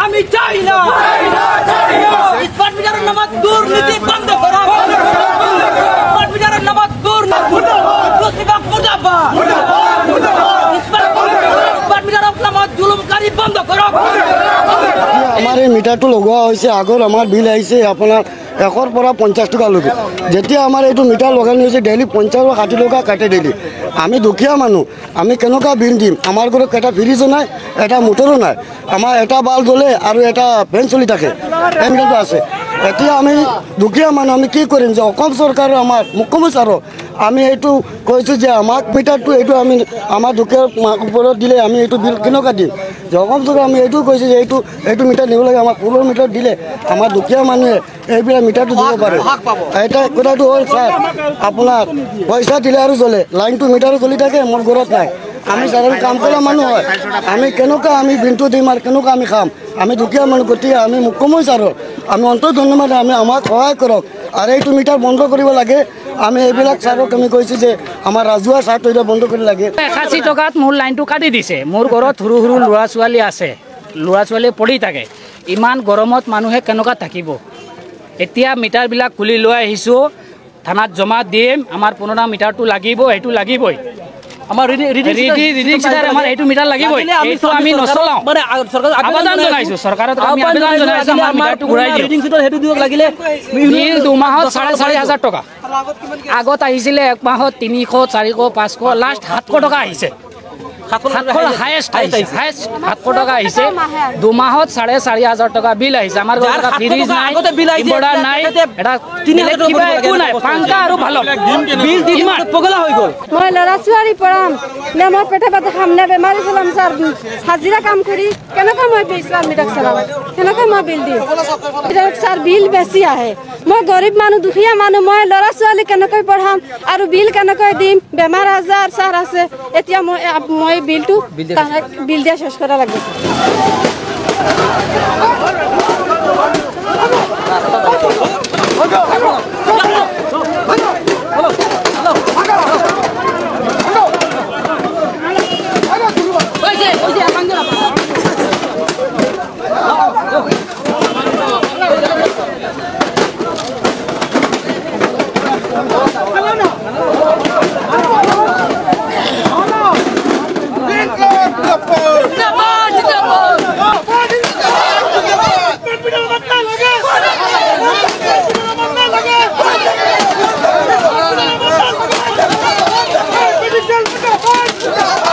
আমি চাই না স্মার্ট মিটারের নামে দুর্নীতি বন্ধ করো স্মার্ট মিটারের নামে দুর্নীতি স্মার্ট মিটারের নামে জুলুমকারী বন্ধ করো। আমার এই মিটারটো লগোৱা হৈছে আগৰ আমাৰ বিল আহিছে আপোনাৰ 100 পৰা 50 টকালৈকে যেতিয়া আমাৰ এইটো মিটাৰ লগানো হৈছে ডেইলি 50 বা 60 টকা কাটে ডেইলি আমি দুখীয়া মানুহ আমি কেনেকুৱা বিল দিম আমাৰ ঘৰত এটা ফ্ৰিজো নাই এটা মটৰো নাই আমাৰ এটা বাল জ্বলে আৰু এটা ফেন চলি থাকে এনেকুৱা আছে এতিয়া আমি দুখীয়া মানুহ আমি কি কৰিম যে অসম চৰকাৰৰ আমাৰ মুখ্যমন্ত্ৰী ছাৰ আমি এইটো কৈছোঁ যে আমাক মিটাৰটো এইটো আমি আমাৰ দুখীয়া ওপৰত দিলে আমি এইটো বিল কেনেকুৱা দিম যে অসম চৰকাৰ আমি এইটো কৈছোঁ যে এইটো মিটাৰ দিব লাগে আমাৰ পুলৰ মিটাৰ দিলে আমাৰ দুখীয়া মানুহে এইবিলাক মিটাৰটো দিব পাৰে এটা কথাটো হ'ল ছাৰ আপোনাৰ পইচা দিলে আৰু জ্বলে লাইনটো মিটাৰো চলি থাকে মোৰ ঘৰত নাই আমি সাধাৰণ কাম কৰা মানুহ হয় আমি কেনেকুৱা আমি বিলটো দিম আৰু কেনেকুৱা আমি খাম আমি দুখীয়া মানুহ গতিকে আমি মুখ্যমন্ত্ৰী ছাৰৰ আমি অন্তত ধন্যবাদ আমি আমাক সহায় কৰক আৰু এইটো মিটাৰ বন্ধ কৰিব লাগে আমি এইবিলাক ছাৰক আমি কৈছোঁ যে আমাৰ ৰাজহুৱা ছাৰটো এতিয়া বন্ধ কৰিব লাগে 81 টকাত মোৰ লাইনটো কাটি দিছে মোৰ ঘৰত সৰু সৰু ল'ৰা ছোৱালী আছে ল'ৰা ছোৱালী পঢ়ি থাকে ইমান গৰমত মানুহে কেনেকুৱা থাকিব এতিয়া মিটাৰবিলাক খুলি লৈ আহিছোঁ থানাত জমা দিম আমাৰ পুৰণা মিটাৰটো লাগিব এইটো লাগিবই আমাৰ ৰিডিং চিটাৰ আমাৰ এইটো মিটাৰ লাগিবই এইটো আমি নচলাওঁ মানে আবেদন জনাইছোঁ চৰকাৰত আমি আবেদন জনাইছোঁ আমাৰ মিটাৰটো ঘূৰাই দিয়ক ৰিডিং চিটাৰ সেইটো দিয়ক লাগিলে বিল 2 মাহত 4,500 টকা আগত আহিছিলে 1 মাহত 300 400 500 লাষ্ট 700 টকা আহিছে হাইয়েস্ট 700 টকা আহিছে 2 মাহত 4,500 টকা বিল আহিছে আমাৰ ঘৰত ফ্ৰিজ নাই ইনভাৰ্টাৰ নাই এটা 3,000 কিবা একো নাই পাংকা আৰু ভাল বিল দি পগলা হৈ গ'ল মই ল'ৰা ছোৱালী পঢ়াম নে মই পেটে ভাত খাম নে বেমাৰী চলাম ছাৰ হাজিৰা কাম কৰি কেনেকৈ মই স্মাৰ্ট মিটাৰ চলাম কেনেকৈ মই বিল দিম ছাৰ বিল বেছি আহে মই গৰীব মানুহ দুখীয়া মানুহ মই ল'ৰা ছোৱালী কেনেকৈ পঢ়াম আৰু বিল কেনেকৈ দিম বেমাৰ আজাৰ ছাৰ আছে এতিয়া মই বিলটো বিল দিয়া শেষ কৰা লাগিব Let's go!